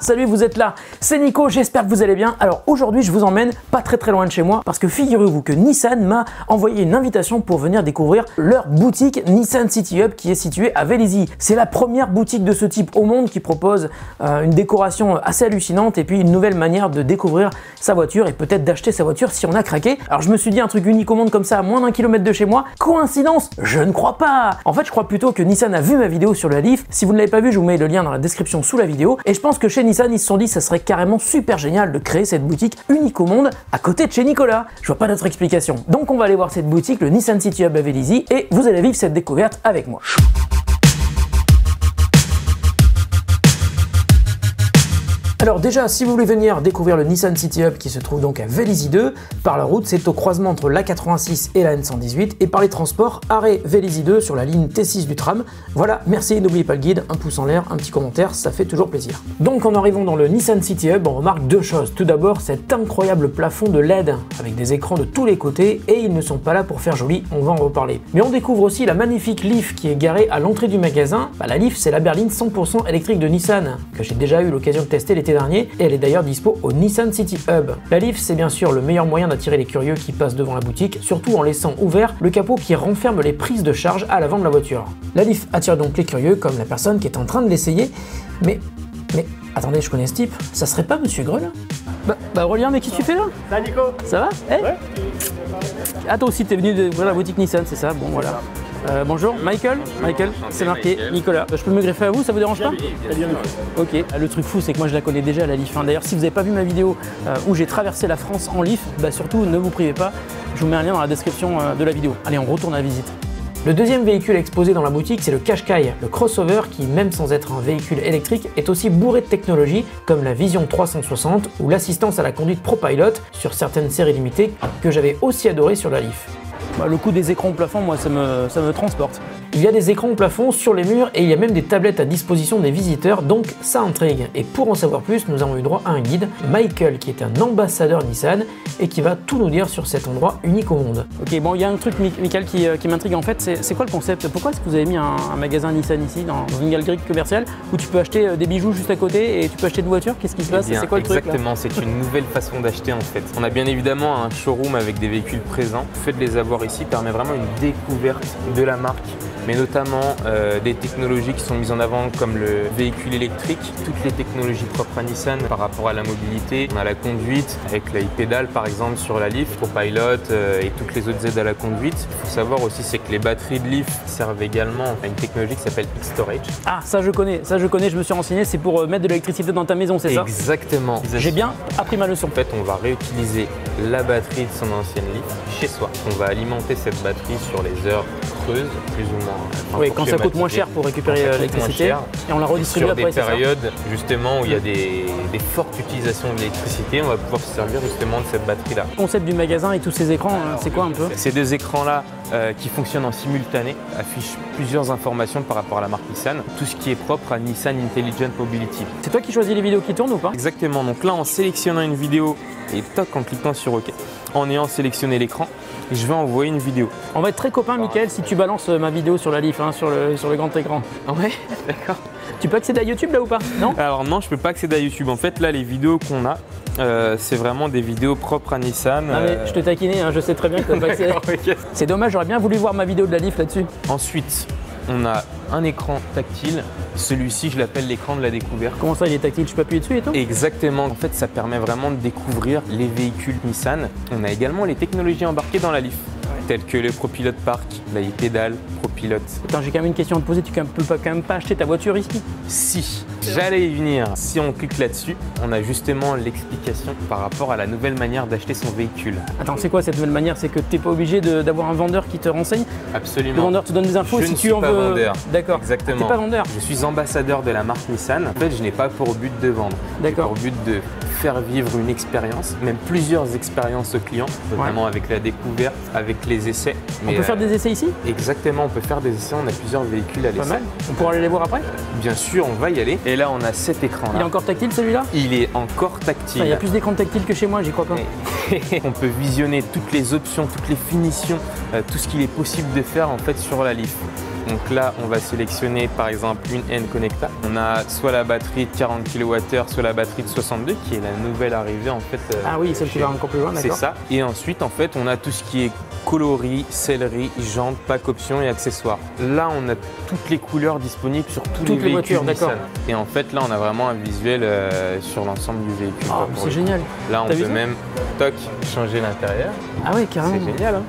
salut, vous êtes là, c'est Nico, j'espère que vous allez bien. Alors aujourd'hui je vous emmène pas très loin de chez moi parce que figurez-vous que Nissan m'a envoyé une invitation pour venir découvrir leur boutique Nissan City Hub qui est située à Vélizy. C'est la première boutique de ce type au monde qui propose une décoration assez hallucinante et puis une nouvelle manière de découvrir sa voiture et peut-être d'acheter sa voiture si on a craqué. Alors je me suis dit un truc unique au monde comme ça à moins d'1 kilomètre de chez moi. Coïncidence? Je ne crois pas. En fait je crois plutôt que Nissan a vu ma vidéo sur la Leaf. Si vous ne l'avez pas vu, je vous mets le lien dans la description sous la vidéo. Et je pense que chez Nissan, ils se sont dit que ça serait carrément super génial de créer cette boutique unique au monde à côté de chez Nicolas. Je vois pas d'autre explication. Donc on va aller voir cette boutique, le Nissan City Hub à Vélizy, et vous allez vivre cette découverte avec moi. Alors déjà, si vous voulez venir découvrir le Nissan City Hub qui se trouve donc à Vélizy 2, par la route, c'est au croisement entre l'A86 et la N118, et par les transports, arrêt Vélizy 2 sur la ligne T6 du tram. Voilà, merci, n'oubliez pas le guide, un pouce en l'air, un petit commentaire, ça fait toujours plaisir. Donc en arrivant dans le Nissan City Hub, on remarque deux choses. Tout d'abord, cet incroyable plafond de LED avec des écrans de tous les côtés, et ils ne sont pas là pour faire joli, on va en reparler. Mais on découvre aussi la magnifique Leaf qui est garée à l'entrée du magasin. La Leaf, c'est la berline 100% électrique de Nissan, que j'ai déjà eu l'occasion de tester l'été dernier, et elle est d'ailleurs dispo au Nissan City Hub. La Leaf, c'est bien sûr le meilleur moyen d'attirer les curieux qui passent devant la boutique, surtout en laissant ouvert le capot qui renferme les prises de charge à l'avant de la voiture. La Leaf attire donc les curieux, comme la personne qui est en train de l'essayer. Mais attendez, je connais ce type, ça serait pas Monsieur Grel? Bah Aurélien, mais qu'est-ce que tu fais là? Ça Nico? Ça va? Hey, ouais. Ah toi aussi t'es venu de la boutique Nissan, c'est ça? Bon voilà. Bonjour, Michael, c'est marqué Nicolas. Je peux me greffer à vous, ça vous dérange pas? Ok, le truc fou c'est que moi je la connais déjà la Leaf. D'ailleurs si vous n'avez pas vu ma vidéo où j'ai traversé la France en Leaf, surtout ne vous privez pas, je vous mets un lien dans la description de la vidéo. Allez, on retourne à la visite. Le deuxième véhicule exposé dans la boutique, c'est le Qashqai, le crossover qui, même sans être un véhicule électrique, est aussi bourré de technologies comme la Vision 360 ou l'assistance à la conduite ProPilot sur certaines séries limitées que j'avais aussi adoré sur la Leaf. Le coup des écrans au plafond, moi ça me transporte. Il y a des écrans au plafond sur les murs et il y a même des tablettes à disposition des visiteurs, donc ça intrigue. Et pour en savoir plus, nous avons eu droit à un guide, Michael, qui est un ambassadeur Nissan et qui va tout nous dire sur cet endroit unique au monde. Ok, bon, il y a un truc, Michael, qui m'intrigue en fait, c'est quoi le concept? Pourquoi est-ce que vous avez mis un magasin Nissan ici, dans une galerie commerciale, où tu peux acheter des bijoux juste à côté et tu peux acheter une voiture? Qu'est-ce qui se passe? C'est quoi le truc? Exactement, c'est une nouvelle façon d'acheter en fait. On a bien évidemment un showroom avec des véhicules présents. Le fait de les avoir ici permet vraiment une découverte de la marque, mais notamment des technologies qui sont mises en avant comme le véhicule électrique, toutes les technologies propres à Nissan par rapport à la mobilité. On a la conduite avec la e-pédale par exemple sur la Leaf, ProPilot et toutes les autres aides à la conduite. Il faut savoir aussi c'est que les batteries de Leaf servent également à une technologie qui s'appelle X-Storage. Ah ça je connais, je me suis renseigné, c'est pour mettre de l'électricité dans ta maison, c'est ça? Exactement. J'ai bien appris ma leçon. En fait on va réutiliser la batterie de son ancienne Leaf chez soi. On va alimenter cette batterie sur les heures creuses, plus ou moins. Oui, quand ça coûte moins cher pour récupérer l'électricité, et on la redistribue après, c'est ça? Sur des périodes justement où il y a des fortes utilisations de l'électricité, on va pouvoir se servir justement de cette batterie-là. Le concept du magasin et tous ces écrans, c'est quoi un peu? Ces deux écrans-là qui fonctionnent en simultané affichent plusieurs informations par rapport à la marque Nissan, tout ce qui est propre à Nissan Intelligent Mobility. C'est toi qui choisis les vidéos qui tournent ou pas? Exactement, donc là en sélectionnant une vidéo et toc en cliquant sur OK, en ayant sélectionné l'écran, je vais envoyer une vidéo. On va être très copains, Mickaël, si tu balances ma vidéo sur la Leaf, sur le grand écran. Ouais, d'accord. Tu peux accéder à YouTube là ou pas? Non? Alors non, je peux pas accéder à YouTube. En fait, là, les vidéos qu'on a, c'est vraiment des vidéos propres à Nissan. Ah mais je te taquinais, je sais très bien que tu n'as pas accédé. Okay. C'est dommage, j'aurais bien voulu voir ma vidéo de la Leaf là-dessus. Ensuite, on a un écran tactile. Celui-ci, je l'appelle l'écran de la découverte. Comment ça, il est tactile? Je peux appuyer dessus et tout? Exactement. En fait, ça permet vraiment de découvrir les véhicules Nissan. On a également les technologies embarquées dans la Leaf, telles que le ProPilot Park, la e-pédale, ProPilot. Attends, j'ai quand même une question à te poser. Tu peux quand même pas acheter ta voiture ici? Si, j'allais y venir. Si on clique là-dessus, on a justement l'explication par rapport à la nouvelle manière d'acheter son véhicule. Attends, c'est quoi cette nouvelle manière? C'est que tu n'es pas obligé d'avoir un vendeur qui te renseigne? Absolument. Le vendeur te donne des infos si tu en veux. Je ne suis pas vendeur. D'accord. Exactement. T'es pas vendeur? Je suis ambassadeur de la marque Nissan. En fait, je n'ai pas pour but de vendre. D'accord. J'ai pour but de faire vivre une expérience, même plusieurs expériences aux clients, notamment avec la découverte, avec les essais. On peut faire des essais ici? Exactement, on peut faire des essais. On a plusieurs véhicules à l'essai. On pourra aller les voir après? Bien sûr, on va y aller. Et là, on a cet écran-là. Il est encore tactile celui-là? Il est encore tactile. Il y a plus d'écran tactile que chez moi, j'y crois pas. On peut visionner toutes les options, toutes les finitions, tout ce qu'il est possible de faire en fait sur la Leaf. Donc là, on va sélectionner par exemple une N-Connecta. On a soit la batterie de 40 kWh, soit la batterie de 62 qui est la nouvelle arrivée en fait. Ah oui, celle qui va encore plus loin, d'accord. C'est ça. Et ensuite, en fait, on a tout ce qui est coloris, sellerie, jantes, pack options et accessoires. Là, on a toutes les couleurs disponibles sur toutes les véhicules voitures, d'accord. Et en fait, là, on a vraiment un visuel sur l'ensemble du véhicule. Oh, c'est génial. Là, on peut même, toc, changer l'intérieur. Ah oui, carrément. C'est génial, hein.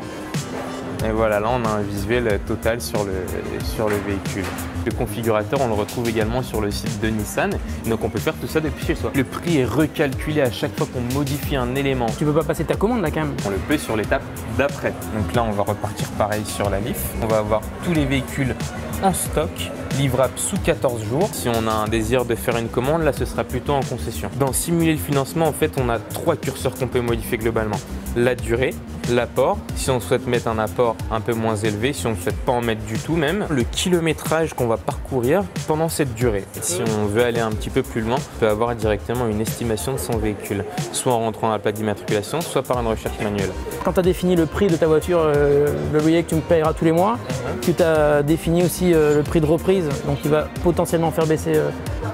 Et voilà, là on a un visuel total sur le véhicule. Le configurateur, on le retrouve également sur le site de Nissan. Donc on peut faire tout ça depuis chez soi. Le prix est recalculé à chaque fois qu'on modifie un élément. Tu peux pas passer ta commande là quand même? On le peut sur l'étape d'après. Donc là on va repartir pareil sur la Leaf. On va avoir tous les véhicules en stock, livrables sous 14 jours. Si on a un désir de faire une commande, là ce sera plutôt en concession. Dans simuler le financement, en fait on a 3 curseurs qu'on peut modifier globalement. La durée, l'apport, si on souhaite mettre un apport un peu moins élevé, si on ne souhaite pas en mettre du tout même, le kilométrage qu'on va parcourir pendant cette durée. Et si on veut aller un petit peu plus loin, on peut avoir directement une estimation de son véhicule, soit en rentrant dans la plaque d'immatriculation, soit par une recherche manuelle. Quand tu as défini le prix de ta voiture, le loyer que tu me payeras tous les mois, tu t'as défini aussi le prix de reprise, donc qui va potentiellement faire baisser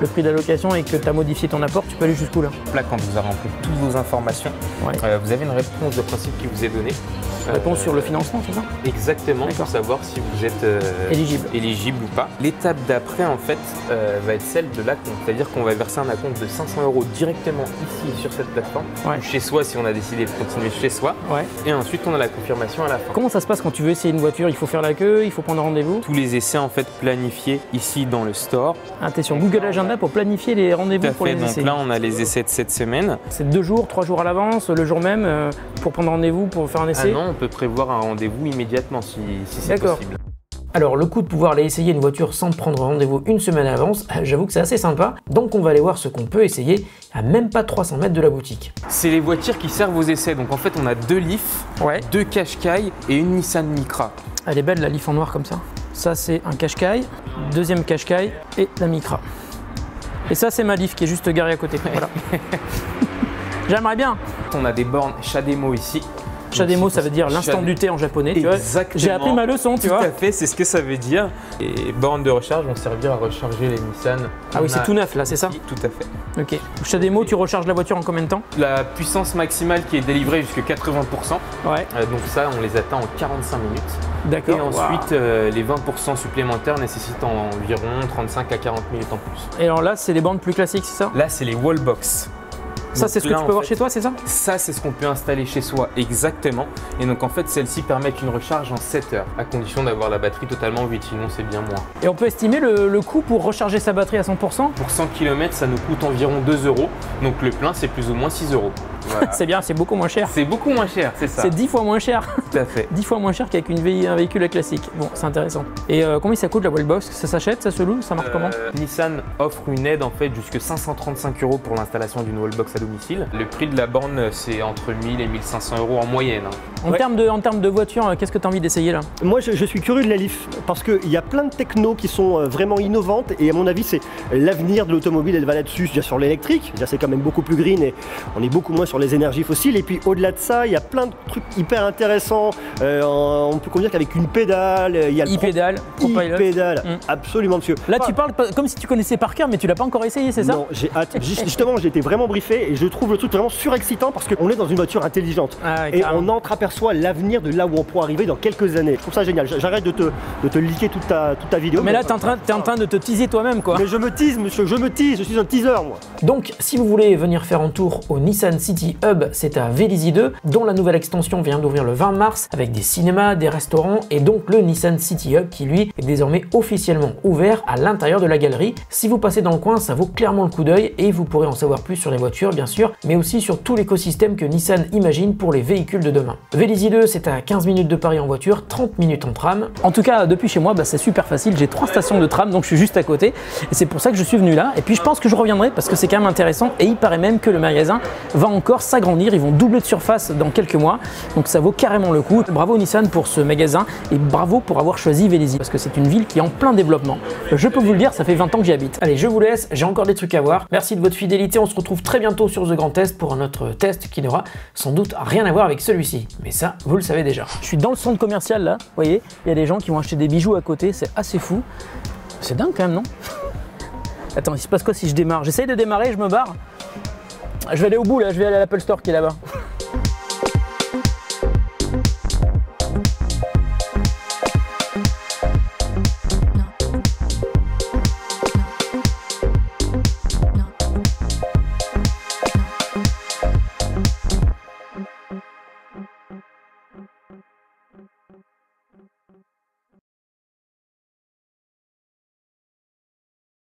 le prix de la location et que tu as modifié ton apport, tu peux aller jusqu'où là? Là, quand vous avez rempli toutes vos informations, vous avez une réponse de principe qui vous est donnée. Réponse sur le financement, c'est ça? Exactement, pour savoir si vous êtes éligible ou pas. L'étape d'après, en fait, va être celle de l'acompte. C'est-à-dire qu'on va verser un acompte de 500 € directement ici sur cette plateforme, ou chez soi si on a décidé de continuer chez soi. Et ensuite, on a la confirmation à la fin. Comment ça se passe quand tu veux essayer une voiture? Il faut faire la queue, il faut prendre rendez-vous? Tous les essais, en fait, planifiés ici dans le store. Ah, t'es sur Google Agenda pour planifier les rendez-vous pour les essais. Donc là, on a les essais de cette semaine. C'est 2 jours, 3 jours à l'avance, le jour même, pour prendre rendez-vous, pour faire un essai? Ah non, on peut prévoir un rendez-vous immédiatement si c'est possible. Alors le coup de pouvoir aller essayer une voiture sans prendre rendez-vous une semaine à l'avance, j'avoue que c'est assez sympa. Donc on va aller voir ce qu'on peut essayer à même pas 300 mètres de la boutique. C'est les voitures qui servent aux essais. Donc en fait on a 2 Leaf, 2 Qashqai et une Nissan Micra. Elle est belle la Leaf en noir comme ça. Ça c'est un Qashqai, deuxième Qashqai et la Micra. Et ça c'est ma Leaf qui est juste garée à côté. Voilà. J'aimerais bien. On a des bornes CHAdeMO ici. CHAdeMO, ça veut dire l'instant du thé en japonais. J'ai appris ma leçon, tu vois. Tout à fait, c'est ce que ça veut dire. Et bornes de recharge vont servir à recharger les Nissan. Ah oui, c'est tout neuf là, c'est ça? Tout à fait. Ok. CHAdeMO, tu recharges la voiture en combien de temps? La puissance maximale qui est délivrée jusqu'à 80%. Donc ça, on les atteint en 45 minutes. D'accord. Et ensuite, les 20% supplémentaires nécessitent environ 35 à 40 minutes en plus. Et alors là, c'est les bornes plus classiques, c'est ça? Là, c'est les Wallbox. Ça, c'est ce que tu peux voir chez toi, c'est ça? Ça, c'est ce qu'on peut installer chez soi, exactement. Et donc, en fait, celles-ci permettent une recharge en 7 heures, à condition d'avoir la batterie totalement vide, sinon c'est bien moins. Et on peut estimer le coût pour recharger sa batterie à 100%? Pour 100 km, ça nous coûte environ 2 €. Donc, le plein, c'est plus ou moins 6 €. Voilà. C'est bien, c'est beaucoup moins cher. C'est beaucoup moins cher, c'est ça. C'est 10 fois moins cher. Tout à fait. 10 fois moins cher qu'avec un véhicule classique. Bon, c'est intéressant. Et combien ça coûte la Wallbox? Ça s'achète, ça se loue, ça marche comment? Nissan offre une aide en fait jusqu'à 535 € pour l'installation d'une Wallbox à domicile. Le prix de la borne, c'est entre 1000 et 1500 € en moyenne. En termes de voiture, qu'est-ce que tu as envie d'essayer là? Moi, je suis curieux de la Leaf parce qu'il y a plein de technos qui sont vraiment innovantes et à mon avis, c'est l'avenir de l'automobile. Elle va là-dessus, déjà sur l'électrique. Déjà, c'est quand même beaucoup plus green et on est beaucoup moins sur les énergies fossiles. Et puis au-delà de ça, il y a plein de trucs hyper intéressants. On peut conduire qu'avec une pédale. Il y a e-pédale, absolument monsieur. Là, tu parles comme si tu connaissais par cœur, mais tu l'as pas encore essayé, c'est ça? Non, j'ai hâte. Justement, j'ai été vraiment briefé et je trouve le truc vraiment surexcitant parce qu'on est dans une voiture intelligente et on entreaperçoit l'avenir de là où on pourra arriver dans quelques années. Je trouve ça génial. J'arrête de te liker toute ta vidéo. Mais là, t'es en train de te teaser toi-même, quoi. Mais je me tease, monsieur, je me tease. Je suis un teaser, moi. Donc, si vous voulez venir faire un tour au Nissan City Hub, c'est à Vélizy 2, dont la nouvelle extension vient d'ouvrir le 20 mars avec des cinémas, des restaurants et donc le Nissan City Hub qui lui est désormais officiellement ouvert à l'intérieur de la galerie. Si vous passez dans le coin, ça vaut clairement le coup d'œil et vous pourrez en savoir plus sur les voitures bien sûr, mais aussi sur tout l'écosystème que Nissan imagine pour les véhicules de demain. Vélizy 2, c'est à 15 minutes de Paris en voiture, 30 minutes en tram. En tout cas, depuis chez moi, c'est super facile, j'ai 3 stations de tram, donc je suis juste à côté et c'est pour ça que je suis venu là. Et puis je pense que je reviendrai parce que c'est quand même intéressant et il paraît même que le magasin va encore s'agrandir, ils vont doubler de surface dans quelques mois, donc ça vaut carrément le coup. Bravo Nissan pour ce magasin et bravo pour avoir choisi Vélizy parce que c'est une ville qui est en plein développement. Je peux vous le dire, ça fait 20 ans que j'y habite. Allez, je vous laisse, j'ai encore des trucs à voir. Merci de votre fidélité, on se retrouve très bientôt sur The Grand Test pour un autre test qui n'aura sans doute rien à voir avec celui-ci. Mais ça, vous le savez déjà. Je suis dans le centre commercial là, vous voyez, il y a des gens qui vont acheter des bijoux à côté, c'est assez fou. C'est dingue quand même, non? Attends, il se passe quoi si je démarre? J'essaye de démarrer, je me barre. Je vais aller au bout là, je vais aller à l'Apple Store qui est là-bas.